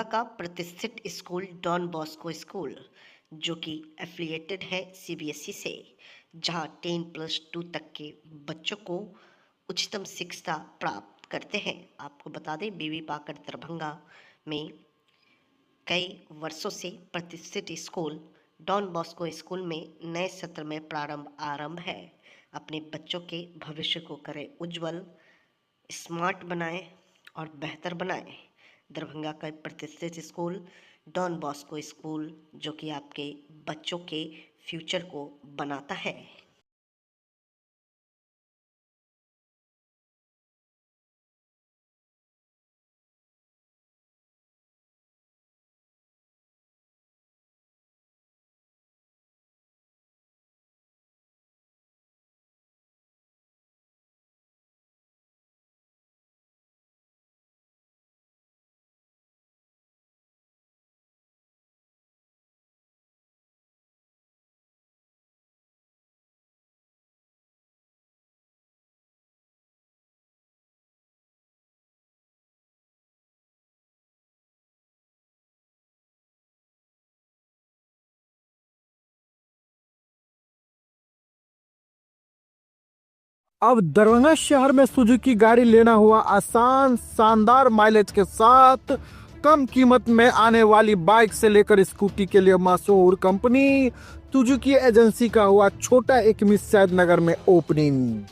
का प्रतिष्ठित school don Bosco school, जो कि एफिलिएटेड है सीबीएसई से, जहां 10+2 तक के बच्चों को उच्चतम शिक्षा प्राप्त करते हैं। आपको बता दें, बीबी पाकर दरभंगा में कई वर्षों से प्रतिष्ठित स्कूल डॉन बॉस्को स्कूल में नए सत्र में आरंभ है। अपने बच्चों के भविष्य को करें उज्जवल, स्मार्ट बनाएं और बेहतर बनाएं। दरभंगा का प्रतिष्ठित स्कूल डॉन बॉस्को स्कूल, जो कि आपके बच्चों के फ्यूचर को बनाता है। अब दरभंगा शहर में सुजुकी गाड़ी लेना हुआ आसान, शानदार माइलेज के साथ कम कीमत में आने वाली बाइक से लेकर स्कूटी के लिए मशहूर कंपनी सुजुकी एजेंसी का हुआ छोटा एक सैद नगर में ओपनिंग।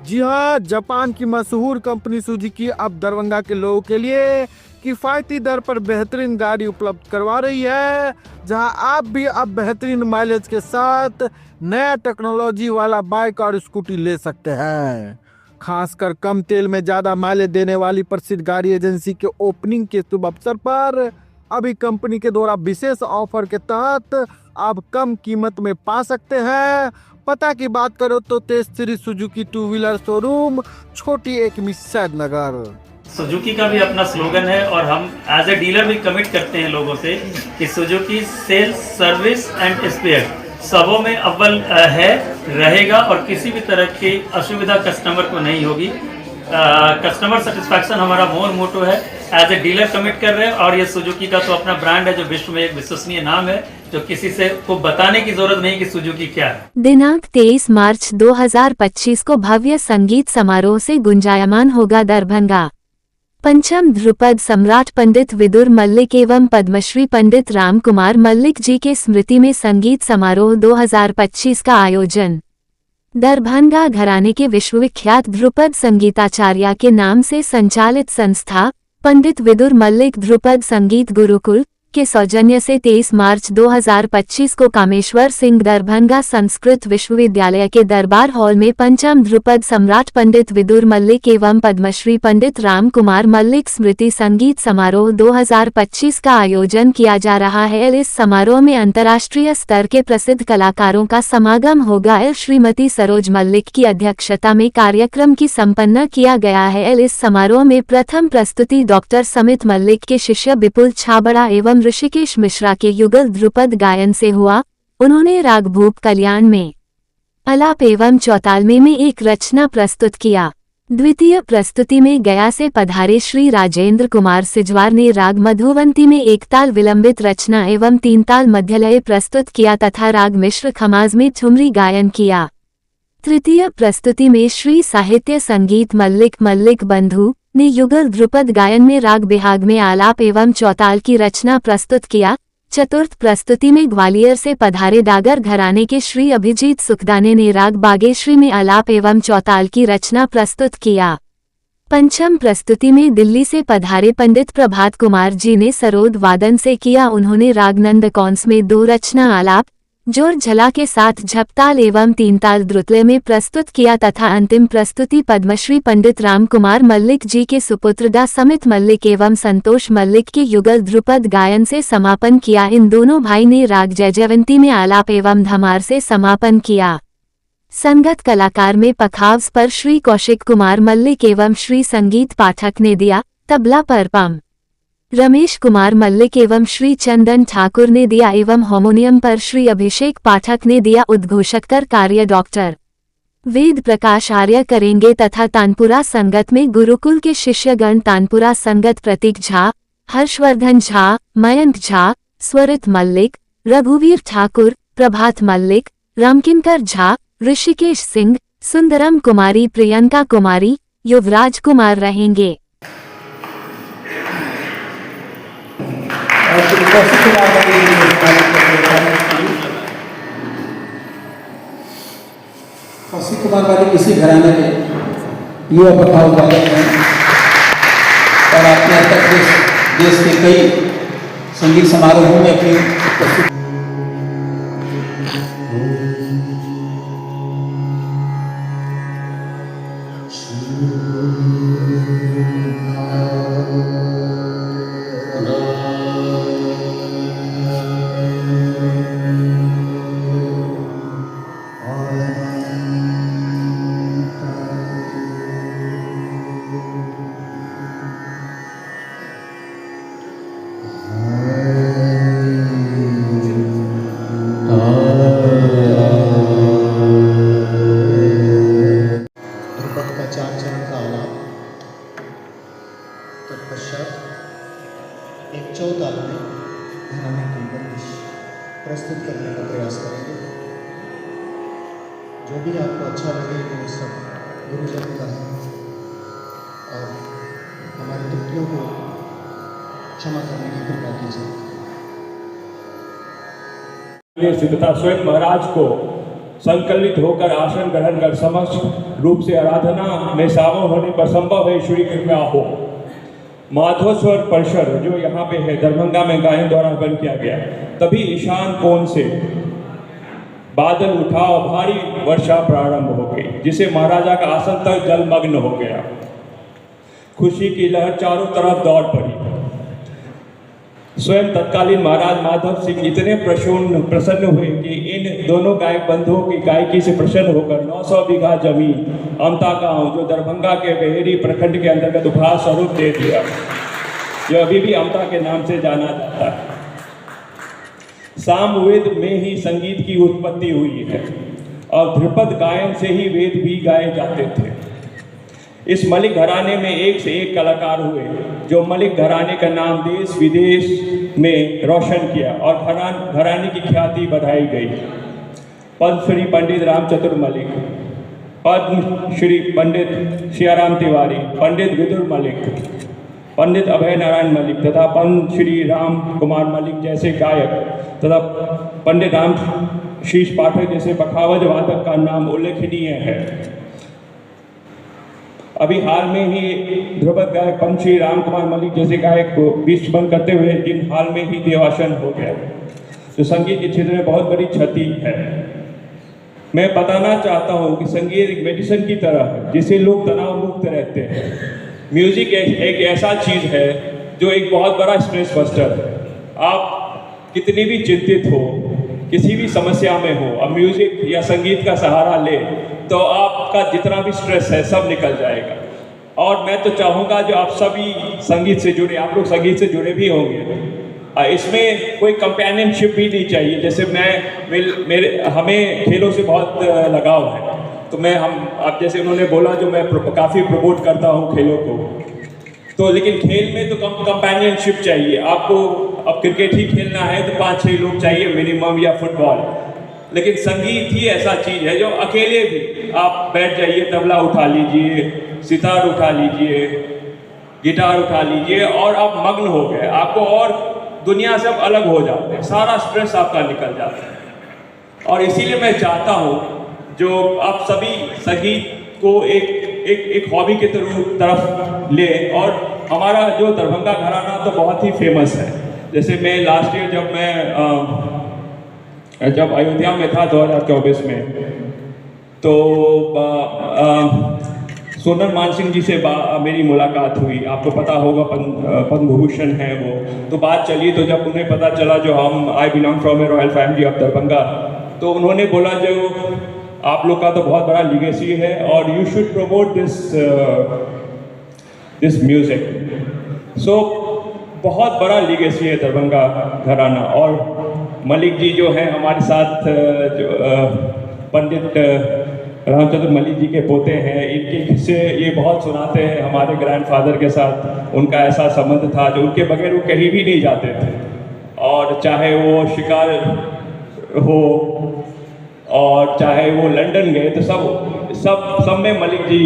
जी हाँ, जापान की मशहूर कंपनी सुजुकी अब दरभंगा के लोगों के लिए किफायती दर पर बेहतरीन गाड़ी उपलब्ध करवा रही है, जहां आप भी अब बेहतरीन माइलेज के साथ नया टेक्नोलॉजी वाला बाइक और स्कूटी ले सकते हैं। खासकर कम तेल में ज्यादा माइलेज देने वाली प्रसिद्ध गाड़ी एजेंसी के ओपनिंग के शुभ अवसर पर अभी कंपनी के द्वारा विशेष ऑफर के तहत आप कम कीमत में पा सकते हैं। पता की बात करो तो Tej Shri Suzuki two wheeler showroom, छोटी एक सैद नगर। सुजुकी का भी अपना स्लोगन है और हम एज ए डीलर भी कमिट करते हैं लोगों से कि Suzuki sales, service and spare सबों में अव्वल है, रहेगा और किसी भी तरह की असुविधा कस्टमर को नहीं होगी। कस्टमर सेटिस्फैक्शन हमारा मोटो है, एज ए डीलर कमिट कर रहे हैं। और ये सुजुकी का तो अपना ब्रांड है जो विश्व में एक विश्वसनीय नाम है, जो किसी से को बताने की जरूरत नहीं कि सुजुकी क्या है। दिनांक 23 मार्च 2025 को भव्य संगीत समारोह से गुंजायमान होगा दरभंगा। पंचम ध्रुपद सम्राट पंडित विदुर मल्लिक एवं पद्मश्री पंडित राम कुमार मल्लिक जी के स्मृति में संगीत समारोह 2025 का आयोजन दरभंगा घराने के विश्वविख्यात ध्रुपद संगीताचार्य के नाम से संचालित संस्था पंडित विदुर मल्लिक ध्रुपद संगीत गुरुकुल के सौजन्य से 23 मार्च 2025 को कामेश्वर सिंह दरभंगा संस्कृत विश्वविद्यालय के दरबार हॉल में पंचम ध्रुपद सम्राट पंडित विदुर मल्लिक एवं पद्मश्री पंडित राम कुमार मल्लिक स्मृति संगीत समारोह 2025 का आयोजन किया जा रहा है। इस समारोह में अंतर्राष्ट्रीय स्तर के प्रसिद्ध कलाकारों का समागम होगा। श्रीमती सरोज मल्लिक की अध्यक्षता में कार्यक्रम की संपन्न किया गया है। इस समारोह में प्रथम प्रस्तुति डॉक्टर समित मल्लिक के शिष्य विपुल छाबड़ा एवं ऋषिकेश मिश्रा के युगल ध्रुपद गायन से हुआ। उन्होंने राग भूप कल्याण में आलाप एवं चौतालमे में एक रचना प्रस्तुत किया। द्वितीय प्रस्तुति में गया से पधारे श्री राजेंद्र कुमार सिजवार ने राग मधुवंती में एक ताल विलंबित रचना एवं 3 ताल मध्यलय प्रस्तुत किया तथा राग मिश्र खमाज में ठुमरी गायन किया। तृतीय प्रस्तुति में श्री साहित्य संगीत मल्लिक बंधु ने युगल ध्रुपद गायन में राग बिहाग में आलाप एवं चौताल की रचना प्रस्तुत किया। चतुर्थ प्रस्तुति में ग्वालियर से पधारे डागर घराने के श्री अभिजीत सुखदाने ने राग बागेश्वरी में आलाप एवं चौताल की रचना प्रस्तुत किया। पंचम प्रस्तुति में दिल्ली से पधारे पंडित प्रभात कुमार जी ने सरोद वादन से किया। उन्होंने राग नंद कौंस में 2 रचना आलाप, जोर झला के साथ झपताल एवं 3 ताल द्रुतलय में प्रस्तुत किया तथा अंतिम प्रस्तुति पद्मश्री पंडित राम कुमार मल्लिक जी के सुपुत्र दा समित मल्लिक एवं संतोष मल्लिक के युगल ध्रुपद गायन से समापन किया। इन दोनों भाई ने राग जयजयवंती में आलाप एवं धमार से समापन किया। संगत कलाकार में पखावज पर श्री कौशिक कुमार मल्लिक एवं श्री संगीत पाठक ने दिया। तबला पर पम रमेश कुमार मल्लिक एवं श्री चंदन ठाकुर ने दिया एवं हारमोनियम पर श्री अभिषेक पाठक ने दिया। उद्घोषक कर कार्य डॉक्टर वेद प्रकाश आर्य करेंगे तथा तानपुरा संगत में गुरुकुल के शिष्यगण तानपुरा संगत प्रतीक झा, हर्षवर्धन झा, मयंक झा, स्वरित मल्लिक, रघुवीर ठाकुर, प्रभात मल्लिक, रामकिंकर झा, ऋषिकेश सिंह, सुंदरम कुमारी, प्रियंका कुमारी, युवराज कुमार रहेंगे। कौशिक कुमार वाली किसी घराने के युवा प्रभाव वाले हैं और आपने अब तक देश के कई संगीत समारोहों में अपनी उपस्थिति ध्रुपद का 4 चरण का आलाप, तत्पश्चात एक चौताल में घराने की बंदिश प्रस्तुत करने का प्रयास करेंगे। जो भी आपको अच्छा लगे वो सब गुरुजन का है और हमारी त्रुटियों को क्षमा करने की कृपा कीजिए। सिद्धता स्वयं महाराज को संकलित होकर आसन ग्रहण कर समस्त रूप से आराधना में शामिल होने पर संभव है ईश्वरी कृपा हो। माधव स्वर परिसर जो यहाँ पे है दरभंगा में गायन द्वारा बंद किया गया, तभी ईशान कोण से बादल उठा और भारी वर्षा प्रारंभ हो गई, जिसे महाराजा का आसन तक जलमग्न हो गया। खुशी की लहर चारों तरफ दौड़ पड़ी। स्वयं तत्कालीन महाराज माधव सिंह इतने प्रसन्न हुए कि इन दोनों गायक बंधुओं की गायकी से प्रसन्न होकर 900 बीघा जमीन अमता गांव जो दरभंगा के बेहरी प्रखंड के अंतर्गत उपहार स्वरूप दे दिया, जो अभी भी अमता के नाम से जाना जाता है। सामवेद में ही संगीत की उत्पत्ति हुई है और ध्रुपद गायन से ही वेद भी गाए जाते थे। इस मलिक घराने में एक से एक कलाकार हुए जो मलिक घराने का नाम देश विदेश में रोशन किया और घराने की ख्याति बढ़ाई गई। पद्मश्री पंडित रामचतुर मलिक, पद्मश्री पंडित सियाराम तिवारी, पंडित विदुर मलिक, पंडित अभय नारायण मलिक तथा पद्मश्री राम कुमार मलिक जैसे गायक तथा पंडित राम शीश पाठक जैसे बखावज वादक का नाम उल्लेखनीय है। अभी हाल में ही ध्रुपद गायक पंछी राम कुमार मलिक जैसे गायक को बीच बंद करते हुए जिन हाल में ही देवासन हो गया, जो संगीत के क्षेत्र में बहुत बड़ी क्षति है। मैं बताना चाहता हूँ कि संगीत एक मेडिसिन की तरह है जिसे लोग तनाव मुक्त रहते हैं। म्यूजिक एक ऐसा चीज़ है जो एक बहुत बड़ा स्ट्रेस बस्टर है। आप कितनी भी चिंतित हो, किसी भी समस्या में हो, अब म्यूजिक या संगीत का सहारा ले तो आपका जितना भी स्ट्रेस है सब निकल जाएगा। और मैं तो चाहूँगा जो आप सभी संगीत से जुड़े, आप लोग संगीत से जुड़े भी होंगे, इसमें कोई कंपेनियनशिप भी नहीं चाहिए। जैसे हमें खेलों से बहुत लगाव है, तो अब जैसे उन्होंने बोला जो मैं काफ़ी प्रमोट करता हूँ खेलों को, तो लेकिन खेल में तो कंपेनियनशिप चाहिए। आपको अब क्रिकेट ही खेलना है तो 5-6 लोग चाहिए मिनिमम, या फुटबॉल। लेकिन संगीत ही ऐसा चीज़ है जो अकेले भी आप बैठ जाइए, तबला उठा लीजिए, सितार उठा लीजिए, गिटार उठा लीजिए और आप मग्न हो गए, आपको और दुनिया से अलग हो जाते हैं, सारा स्ट्रेस आपका निकल जाता है। और इसीलिए मैं चाहता हूँ जो आप सभी संगीत को एक हॉबी के तरफ ले। और हमारा जो दरभंगा घराना तो बहुत ही फेमस है। जैसे मैं लास्ट ईयर जब अयोध्या में था 2024 में, तो सोनल मान सिंह जी से मेरी मुलाकात हुई। आपको पता होगा पद्म भूषण है वो। तो बात चली, तो जब उन्हें पता चला जो I belong from A royal family of Darbhanga, तो उन्होंने बोला जो आप लोग का तो बहुत बड़ा लीगेसी है और you should promote this music. So बहुत बड़ा लीगेसी है दरभंगा घराना। और मलिक जी जो हैं हमारे साथ, जो पंडित रामचंद्र मल्लिक जी के पोते हैं। इनके किस्से ये बहुत सुनाते हैं। हमारे ग्रैंडफादर के साथ उनका ऐसा संबंध था जो उनके बगैर वो कहीं भी नहीं जाते थे, और चाहे वो शिकार हो और चाहे वो लंदन गए तो सब में मलिक जी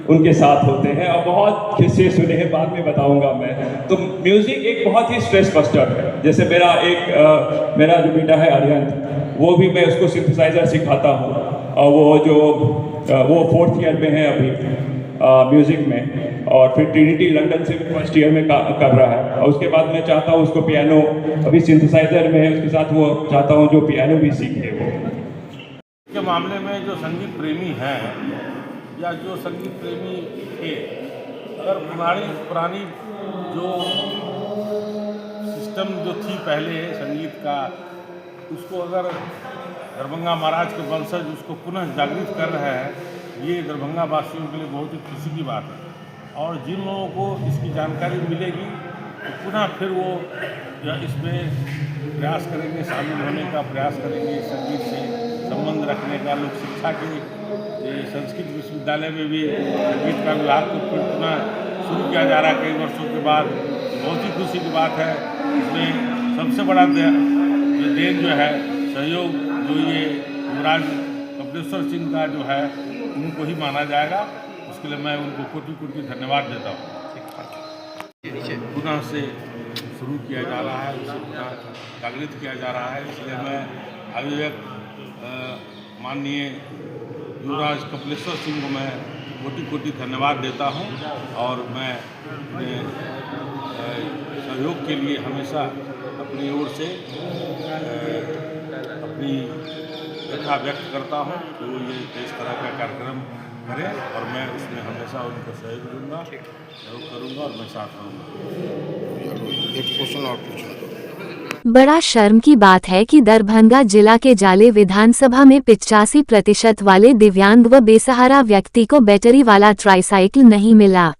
उनके साथ होते हैं। और बहुत किस्से सुने हैं, बाद में बताऊंगा मैं। तो म्यूज़िक एक बहुत ही स्ट्रेस बस्टर है। जैसे मेरा जो बेटा है आर्यन, वो भी मैं उसको सिंथेसाइज़र सिखाता हूँ, और वो 4th ईयर में है अभी म्यूज़िक में, और फिर ट्रिनिटी लंदन से भी 1st ईयर में कर रहा है। और उसके बाद मैं चाहता हूँ उसको पियानो, अभी सिंथेसाइज़र में है, उसके साथ वो चाहता हूँ जो पियानो भी सीखे वो। के मामले में जो संगीत प्रेमी हैं या जो संगीत प्रेमी थे, अगर पुरानी जो सिस्टम जो थी पहले संगीत का, उसको अगर दरभंगा महाराज के वंशज उसको पुनः जागृत कर रहे हैं, ये दरभंगा वासियों के लिए बहुत ही खुशी की बात है। और जिन लोगों को इसकी जानकारी मिलेगी तो पुनः फिर वो इसमें प्रयास करेंगे, शामिल होने का प्रयास करेंगे, संगीत से संबंध रखने का। लोक शिक्षा के संस्कृत विश्वविद्यालय में भी संगीत का विभाग को फिर पुनः शुरू किया जा रहा है कई वर्षों के बाद। बहुत ही खुशी की बात है। इसमें सबसे बड़ा देन जो है, सहयोग जो ये युवराज कपिलेश्वर सिंह का जो है, उनको ही माना जाएगा। उसके लिए मैं उनको कोटि कोटि धन्यवाद देता हूँ। पुनः से शुरू किया जा रहा है, उसे पुनः जागृत किया जा रहा है। इसलिए मैं आयोजक माननीय युवराज कपिलेश्वर सिंह को मैं कोटि कोटि धन्यवाद देता हूँ, और मैं सहयोग के लिए हमेशा अपनी ओर से अपनी व्यथा व्यक्त करता हूँ कि वो ये इस तरह का कार्यक्रम करें, और मैं उसमें हमेशा उनको सहयोग दूँगा, सहयोग करूँगा, और मैं साथ रहूँगा। एक क्वेश्चन और पूछना। बड़ा शर्म की बात है कि दरभंगा जिला के जाले विधानसभा में 85% वाले दिव्यांग व बेसहारा व्यक्ति को बैटरी वाला ट्राइसाइकिल नहीं मिला।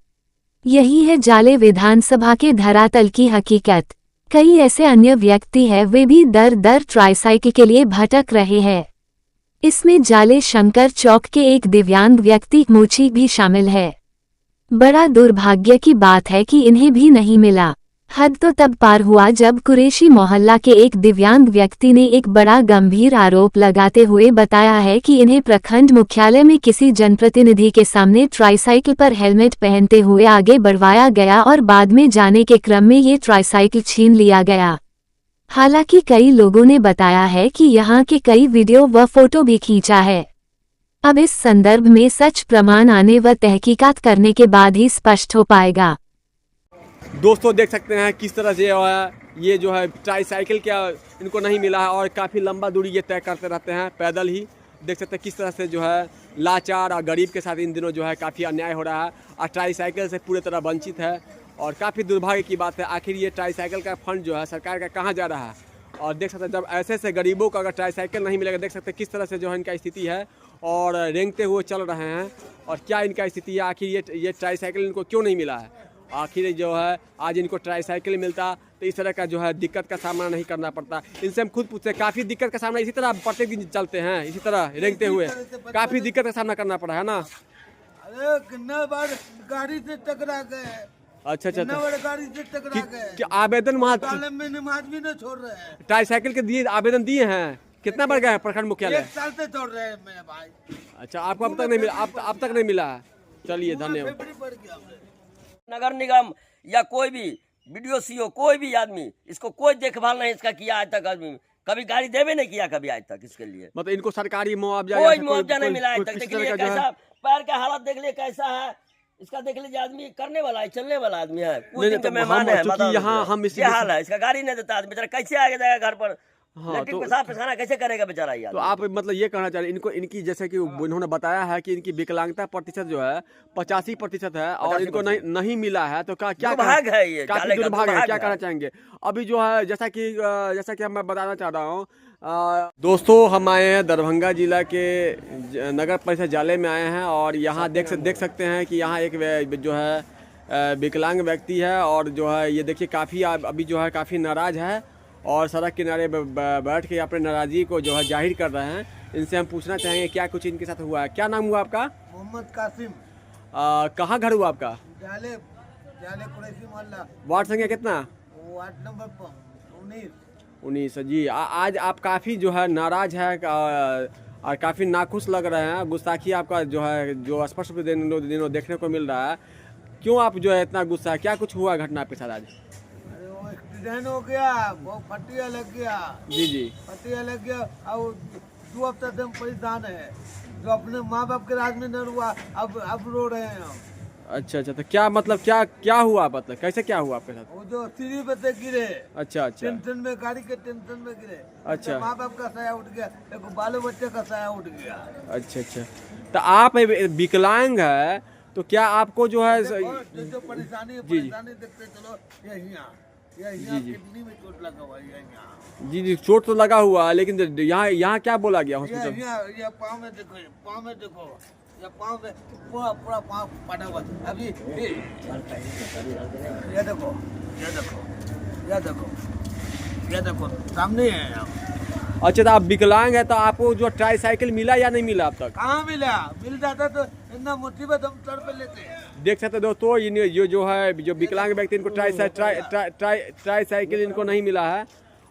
यही है जाले विधानसभा के धरातल की हकीकत। कई ऐसे अन्य व्यक्ति हैं, वे भी दर दर ट्राइसाइकिल के लिए भटक रहे हैं। इसमें जाले शंकर चौक के एक दिव्यांग व्यक्ति मोची भी शामिल है। बड़ा दुर्भाग्य की बात है कि इन्हें भी नहीं मिला। हद तो तब पार हुआ जब कुरैशी मोहल्ला के एक दिव्यांग व्यक्ति ने एक बड़ा गंभीर आरोप लगाते हुए बताया है कि इन्हें प्रखंड मुख्यालय में किसी जनप्रतिनिधि के सामने ट्राइसाइकिल पर हेलमेट पहनते हुए आगे बढ़वाया गया और बाद में जाने के क्रम में ये ट्राइसाइकिल छीन लिया गया। हालांकि कई लोगों ने बताया है कि यहाँ के कई वीडियो व फोटो भी खींचा है। अब इस संदर्भ में सच प्रमाण आने व तहकीकात करने के बाद ही स्पष्ट हो पाएगा। दोस्तों देख सकते हैं किस तरह से ये जो है ट्राइसाइकिल क्या इनको नहीं मिला है, और काफ़ी लंबा दूरी ये तय करते रहते हैं पैदल ही। देख सकते हैं किस तरह से जो है लाचार और गरीब के साथ इन दिनों जो है काफ़ी अन्याय हो रहा है, और ट्राइसाइकिल से पूरी तरह वंचित है। और काफ़ी दुर्भाग्य की बात है, आखिर ये ट्राइसाइकिल का फंड जो है सरकार का कहाँ जा रहा है। और देख सकते हैं जब ऐसे गरीबों को अगर ट्राइसाइकिल नहीं मिलेगा, देख सकते हैं किस तरह से जो है इनका स्थिति है, और रेंगते हुए चल रहे हैं। और क्या इनका स्थिति है, आखिर ये ट्राइसाइकिल इनको क्यों नहीं मिला है। आखिर जो है आज इनको ट्राइसाइकिल मिलता तो इस तरह का जो है दिक्कत का सामना नहीं करना पड़ता। इनसे हम खुद पूछते हैं, काफ़ी दिक्कत का सामना इसी तरह प्रत्येक दिन चलते हैं, इसी तरह रेंगते हुए काफ़ी दिक्कत का सामना करना पड़ा है ना। अरे कितना बार गाड़ी से टकरा गए। अच्छा, गाड़ी से टकरा गए। आवेदन वहाँ भी न छोड़ रहे हैं। ट्राइसाइकिल के दिए आवेदन दिए हैं, कितना बार गए हैं प्रखंड मुख्यालय? 1 साल से छोड़ रहे हैं मेरे भाई। अच्छा, आपको अब तक नहीं मिला? अब तक नहीं मिला है। चलिए धन्यवाद। नगर निगम या कोई भी BDO CO कोई भी आदमी इसको कोई देखभाल नहीं इसका किया आज तक। आदमी कभी गाड़ी देवे नहीं किया कभी आज तक इसके लिए। मतलब इनको सरकारी मुआवजा कोई मुआवजा नहीं मिला आज तक। देख लीजिए कैसा पैर का हालत, देख लीजिए कैसा है इसका। देख लीजिए आदमी करने वाला है, चलने वाला आदमी है, कुछ दिन का मेहमान है। मतलब यहाँ हम इसी हाल है इसका, गाड़ी नहीं देता आदमी बेचारा, कैसे आगे जाएगा घर पर। हाँ, तो पेशाब पेशाना कैसे करेगा बेचारा यार। तो आप मतलब ये कहना चाह रहे इनको, इनकी जैसे कि इन्होंने बताया है कि इनकी विकलांगता प्रतिशत जो है 85% है, और इनको नहीं मिला है, तो क्या भाग है ये, काफी दुर्भाग्य है। क्या कहना चाहेंगे अभी जो है, जैसा कि मैं बताना चाह रहा हूँ दोस्तों, हम आए हैं दरभंगा जिला के नगर परिषद जाले में आए हैं, और यहाँ देख सकते हैं कि यहाँ एक जो है विकलांग व्यक्ति है, और जो है ये देखिए काफ़ी अभी जो है काफ़ी नाराज़ है, और सड़क किनारे बैठ के अपने नाराज़गी को जो है जाहिर कर रहे हैं। इनसे हम पूछना चाहेंगे क्या कुछ इनके साथ हुआ है। क्या नाम हुआ आपका? मोहम्मद कासिम। कहाँ घर हुआ आपका? जाले कुरैशी मोहल्ला। वार्ड संख्या कितना? Ward number 19। जी। आज आप काफ़ी जो है नाराज़ है और काफ़ी नाखुश लग रहे हैं। गुस्ताखी आपका जो है जो स्पष्ट दिनों देखने को मिल रहा है। क्यों आप जो है इतना गुस्सा है? क्या कुछ हुआ घटना आपके साथ आज? अरे वो एक्सीडेंट हो गया, वो फटिया लग गया। जी। फटिया लग गया और 2 हफ्ते से हम परेशान है। जो अपने माँ बाप के राज में न हुआ, अब रो रहे हैं हम। अच्छा। तो क्या मतलब क्या हुआ, मतलब कैसे क्या हुआ आपके साथ? वो जो सीढ़ी पे से गिरे। अच्छा। टेंशन में, गाड़ी के टेंशन में गिरे। अच्छा। माँ बाप का साया उठ गया, एक बालो बच्चे का साया उठ गया। अच्छा। तो आप विकलांग है तो क्या आपको जो है जो परेशानी देखते चलो यहाँ किडनी में चोट लगा हुआ है। जी चोट तो लगा हुआ है, लेकिन यहाँ क्या बोला गया हॉस्पिटल? ये पाँव में देखो, ये पाँव में पूरा पाँव फटा हुआ अभी। ये देखो सामने है। अच्छा, तो आप विकलांग है तो आपको जो ट्राईसाइकिल मिला या नहीं मिला अब तक? कहाँ मिला? मिल जाता तो इतना मुसीबत हम सर पे लेते। देख सकते दोस्तों, ये जो है जो विकलांग व्यक्ति इनको ट्राईसाइकिल इनको नहीं मिला है।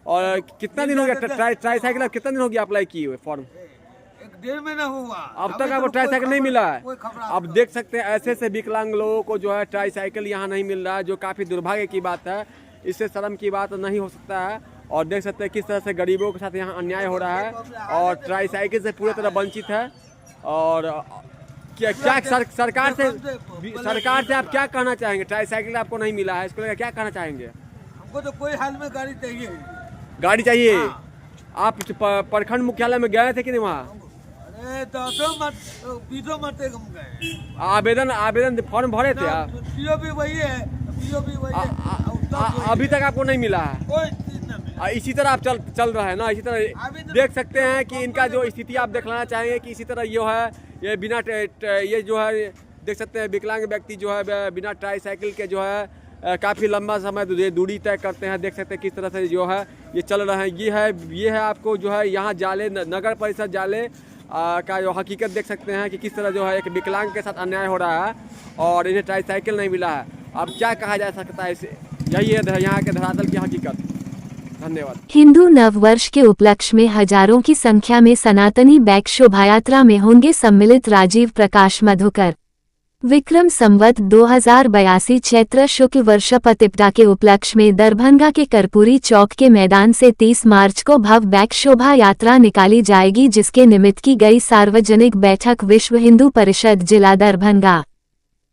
और कितना दिन हो गया ट्राईसाइकिल? अब कितना दिन हो गया अप्लाई किए हुए फॉर्म? 1.5 महीना हुआ, अब तक आपको ट्राईसाइकिल नहीं मिला है। अब देख सकते हैं ऐसे विकलांग लोगों को जो है ट्राईसाइकिल यहाँ नहीं मिल रहा है, जो काफ़ी दुर्भाग्य की बात है। इससे शर्म की बात नहीं हो सकता है। और देख सकते हैं किस तरह से गरीबों के साथ यहाँ अन्याय हो रहा है और ट्राईसाइकिल से पूरी तरह वंचित है। और क्या सरकार से आप क्या कहना चाहेंगे? ट्राईसाइकिल आपको नहीं मिला है, इसको लेकर क्या कहना चाहेंगे? हमको तो कोई हाल में गाड़ी चाहिए। गाड़ी चाहिए? आप प्रखंड मुख्यालय में गए थे कि नहीं वहाँ? अरे 20 मरते हम गए। आवेदन फॉर्म भरे थे आप? भी वही है। अभी तक आपको नहीं मिला है? कोई चीज नहीं मिला। इसी तरह आप चल रहा है ना? इसी तरह देख सकते हैं कि इनका जो स्थिति आप दिखलाना चाहेंगे कि इसी तरह ये है, ये बिना ये जो है देख सकते हैं विकलांग व्यक्ति जो है बिना ट्राईसाइकिल के जो है काफ़ी लंबा समय दूरी तय करते हैं। देख सकते हैं किस तरह से जो है ये चल रहे हैं। ये है आपको जो है यहाँ जाले नगर परिषद जाले का जो हकीकत देख सकते हैं कि किस तरह जो है एक विकलांग के साथ अन्याय हो रहा है और इन्हें ट्राईसाइकिल नहीं मिला है। अब क्या कहा जा सकता है इसे? यही है यहाँ के धरातल की हकीकत। धन्यवाद। हिंदू नववर्ष के उपलक्ष्य में हजारों की संख्या में सनातनी बाइक शोभायात्रा में होंगे सम्मिलित। राजीव प्रकाश मधुकर। विक्रम संवत 2082 चैत्र शुक्ल वर्ष प्रतिपदा के उपलक्ष्य में दरभंगा के कर्पूरी चौक के मैदान से 30 मार्च को भव्य बाइक शोभा यात्रा निकाली जाएगी, जिसके निमित्त की गई सार्वजनिक बैठक विश्व हिंदू परिषद जिला दरभंगा।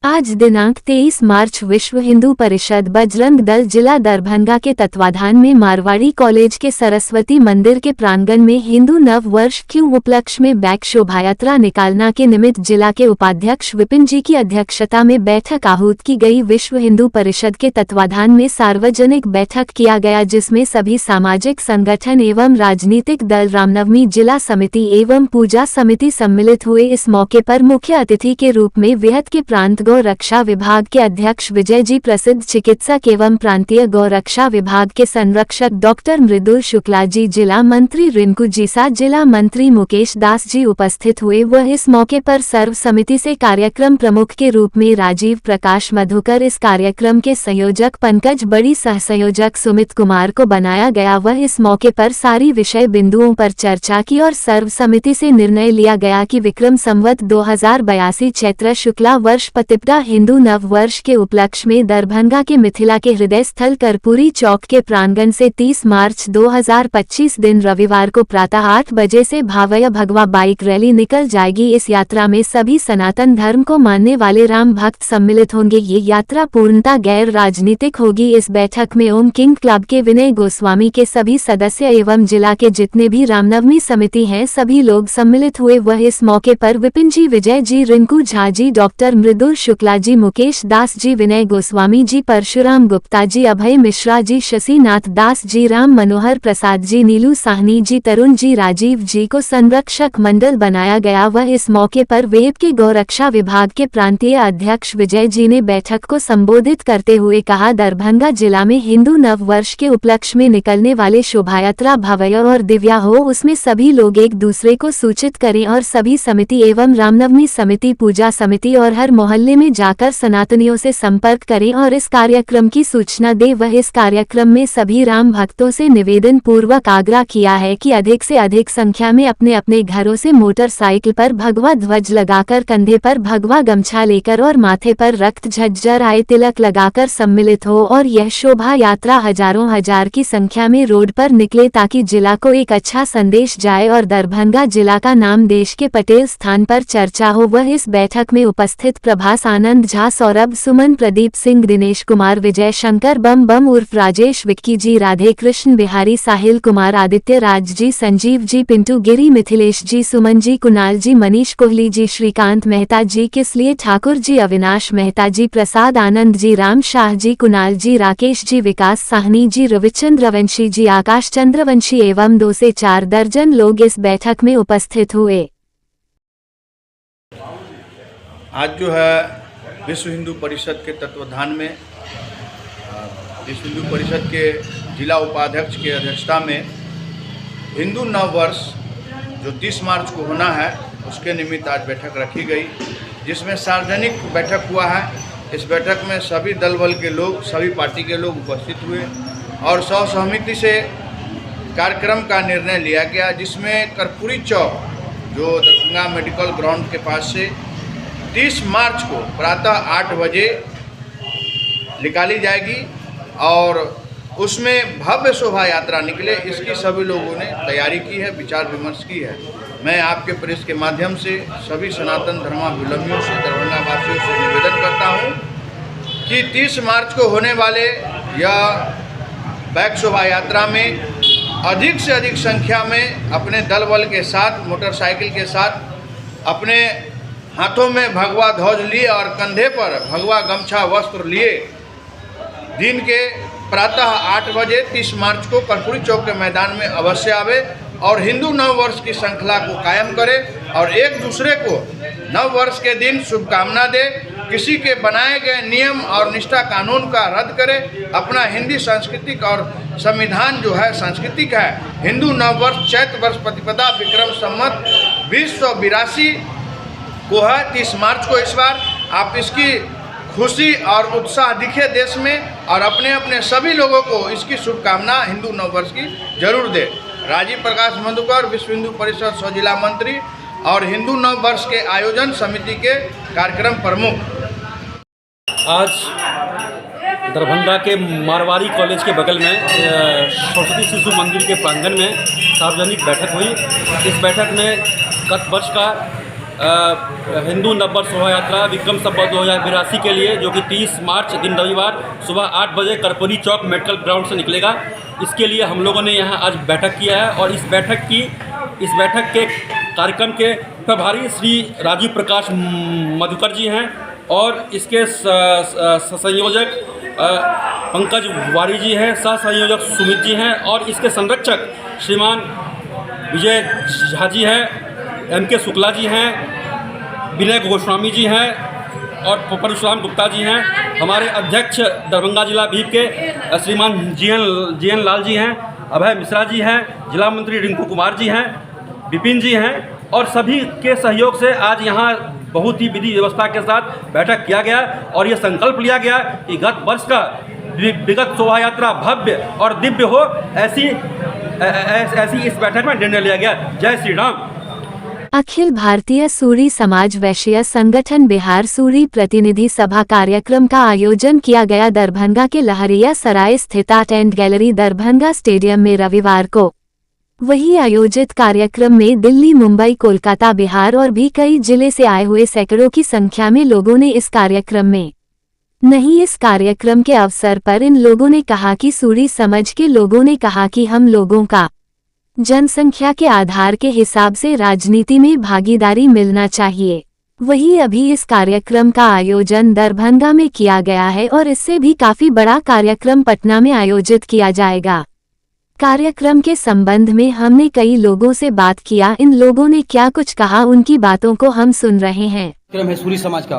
आज दिनांक 23 मार्च विश्व हिंदू परिषद बजरंग दल जिला दरभंगा के तत्वाधान में मारवाड़ी कॉलेज के सरस्वती मंदिर के प्रांगण में हिंदू नव वर्ष के उपलक्ष्य में बाइक शोभायात्रा निकालना के निमित्त जिला के उपाध्यक्ष विपिन जी की अध्यक्षता में बैठक आहूत की गई। विश्व हिंदू परिषद के तत्वाधान में सार्वजनिक बैठक किया गया, जिसमें सभी सामाजिक संगठन एवं राजनीतिक दल, रामनवमी जिला समिति एवं पूजा समिति सम्मिलित हुए। इस मौके पर मुख्य अतिथि के रूप में विहत के प्रांत रक्षा विभाग के अध्यक्ष विजय जी, प्रसिद्ध चिकित्सक एवं प्रांतीय गौ रक्षा विभाग के संरक्षक डॉक्टर मृदुल शुक्ला जी, जिला मंत्री रिंकू जीसा, जिला मंत्री मुकेश दास जी उपस्थित हुए। वह इस मौके पर सर्व समिति से कार्यक्रम प्रमुख के रूप में राजीव प्रकाश मधुकर, इस कार्यक्रम के संयोजक पंकज बड़ी, सह संयोजक सुमित कुमार को बनाया गया। वह इस मौके पर सारी विषय बिंदुओं पर चर्चा की और सर्व समिति से निर्णय लिया गया कि विक्रम संवत 2082 चैत्र शुक्ला वर्ष प्रतिपदा हिंदू नव वर्ष के उपलक्ष्य में दरभंगा के मिथिला के हृदय स्थल कर्पूरी चौक के प्रांगण से 30 मार्च 2025 दिन रविवार को प्रातः 8 बजे से भावय भगवा बाइक रैली निकल जाएगी। इस यात्रा में सभी सनातन धर्म को मानने वाले राम भक्त सम्मिलित होंगे। ये यात्रा पूर्णतः गैर राजनीतिक होगी। इस बैठक में ओम किंग क्लब के विनय गोस्वामी के सभी सदस्य एवं जिला के जितने भी रामनवमी समिति हैं सभी लोग सम्मिलित हुए। वह इस मौके पर विपिन जी, विजय जी, रिंकू झा जी, डॉक्टर मृदुल शुक्ला जी, मुकेश दास जी, विनय गोस्वामी जी, परशुराम गुप्ता जी, अभय मिश्रा जी, शशिनाथ दास जी, राम मनोहर प्रसाद जी, नीलू साहनी जी, तरुण जी, राजीव जी को संरक्षक मंडल बनाया गया। वह इस मौके पर वेब के गौरक्षा विभाग के प्रांतीय अध्यक्ष विजय जी ने बैठक को संबोधित करते हुए कहा, दरभंगा जिला में हिंदू नव वर्ष के उपलक्ष्य में निकलने वाले शोभायात्रा भव्य और दिव्य हो, उसमें सभी लोग एक दूसरे को सूचित करें और सभी समिति एवं रामनवमी समिति, पूजा समिति और हर मोहल्ले में जाकर सनातनियों से संपर्क करें और इस कार्यक्रम की सूचना दे। वह इस कार्यक्रम में सभी राम भक्तों से निवेदन पूर्वक आग्रह किया है कि अधिक से अधिक संख्या में अपने अपने घरों से मोटरसाइकिल पर भगवा ध्वज लगाकर, कंधे पर भगवा गमछा लेकर और माथे पर रक्त झज्जर आए तिलक लगाकर सम्मिलित हो और यह शोभा यात्रा हजारों हजार की संख्या में रोड पर निकले ताकि जिला को एक अच्छा संदेश जाए और दरभंगा जिला का नाम देश के पटेल स्थान पर चर्चा हो। वह इस बैठक में उपस्थित प्रभास आनंद झा, सौरभ सुमन, प्रदीप सिंह, दिनेश कुमार, विजय शंकर बम बम उर्फ राजेश, विक्की जी, राधे कृष्ण बिहारी, साहिल कुमार, आदित्य राज जी, संजीव जी, पिंटू गिरी, मिथिलेश जी, सुमन जी, कुणाल जी, मनीष कोहली जी, श्रीकांत मेहता जी, किसलिए ठाकुर जी, अविनाश मेहता जी, प्रसाद आनंद जी, राम शाह जी, कुणाल जी, राकेश जी, विकास साहनी जी, रविचंद्र वंशी जी, आकाश चंद्रवंशी एवं 2 से 4 दर्जन लोग इस बैठक में उपस्थित हुए। आज जो है विश्व हिंदू परिषद के तत्वाधान में विश्व हिंदू परिषद के जिला उपाध्यक्ष के अध्यक्षता में हिंदू नव वर्ष जो 30 मार्च को होना है उसके निमित्त आज बैठक रखी गई, जिसमें सार्वजनिक बैठक हुआ है। इस बैठक में सभी दल बल के लोग, सभी पार्टी के लोग उपस्थित हुए और सहमति से कार्यक्रम का निर्णय लिया गया, जिसमें कर्पूरी चौक जो दरभंगा मेडिकल ग्राउंड के पास से 30 मार्च को प्रातः 8 बजे निकाली जाएगी और उसमें भव्य शोभा यात्रा निकले, इसकी सभी लोगों ने तैयारी की है, विचार विमर्श की है। मैं आपके प्रेस के माध्यम से सभी सनातन धर्मावलंबियों से, दरभंगा वासियों से निवेदन करता हूं कि 30 मार्च को होने वाले यह बाइक शोभा यात्रा में अधिक से अधिक संख्या में अपने दल बल के साथ, मोटरसाइकिल के साथ, अपने हाथों में भगवा ध्वज लिए और कंधे पर भगवा गमछा वस्त्र लिए दिन के प्रातः 8 बजे 30 मार्च को कर्पूरी चौक के मैदान में अवश्य आवे और हिंदू नव वर्ष की श्रृंखला को कायम करे और एक दूसरे को नव वर्ष के दिन शुभकामना दे, किसी के बनाए गए नियम और निष्ठा कानून का रद्द करे, अपना हिंदी सांस्कृतिक और संविधान जो है सांस्कृतिक है। हिंदू नव वर्ष चैत्र वर्ष प्रतिपदा विक्रम संवत 2082 को है 30 मार्च को। इस बार आप इसकी खुशी और उत्साह दिखे देश में और अपने अपने सभी लोगों को इसकी शुभकामना हिंदू नव वर्ष की जरूर दे। राजीव प्रकाश मधुकर, विश्व हिंदू परिषद सौ जिला मंत्री और हिंदू नव वर्ष के आयोजन समिति के कार्यक्रम प्रमुख। आज दरभंगा के मारवाड़ी कॉलेज के बगल में सरस्वती शिशु मंदिर के प्रांगण में सार्वजनिक बैठक हुई। इस बैठक में गत वर्ष का हिंदू नव वर्ष शोभा यात्रा विक्रम संवत 2082 के लिए, जो कि 30 मार्च दिन रविवार सुबह 8 बजे कर्पूरी चौक मेडिकल ग्राउंड से निकलेगा, इसके लिए हम लोगों ने यहाँ आज बैठक किया है। और इस बैठक के कार्यक्रम के प्रभारी श्री राजीव प्रकाश मधुकर जी हैं और इसके संयोजक पंकज वारी जी हैं, सह संयोजक सुमित जी हैं और इसके संरक्षक श्रीमान विजय झा जी हैं, MK शुक्ला जी हैं, विनय गोस्वामी जी हैं और परशुराम गुप्ता जी हैं। हमारे अध्यक्ष दरभंगा जिला भीप के श्रीमान जीएन लाल जी हैं, अभय मिश्रा जी हैं, जिला मंत्री रिंकू कुमार जी हैं, विपिन जी हैं और सभी के सहयोग से आज यहाँ बहुत ही विधि व्यवस्था के साथ बैठक किया गया और ये संकल्प लिया गया कि गत वर्ष का विगत शोभा यात्रा भव्य और दिव्य हो, ऐसी इस बैठक में निर्णय लिया गया। जय श्री राम। अखिल भारतीय सूरी समाज वैश्य संगठन बिहार सूरी प्रतिनिधि सभा कार्यक्रम का आयोजन किया गया दरभंगा के लहरिया सराय स्थित art and gallery Darbhanga stadium में रविवार को। वही आयोजित कार्यक्रम में दिल्ली, मुंबई, कोलकाता, बिहार और भी कई जिले से आए हुए सैकड़ों की संख्या में लोगों ने इस कार्यक्रम के अवसर पर इन लोगों ने कहा कि सूरी समझ के लोगों ने कहा कि हम लोगों का जनसंख्या के आधार के हिसाब से राजनीति में भागीदारी मिलना चाहिए। वहीं अभी इस कार्यक्रम का आयोजन दरभंगा में किया गया है और इससे भी काफी बड़ा कार्यक्रम पटना में आयोजित किया जाएगा। कार्यक्रम के संबंध में हमने कई लोगों से बात किया। इन लोगों ने क्या कुछ कहा, उनकी बातों को हम सुन रहे हैं। कार्यक्रम है सूरी समाज का,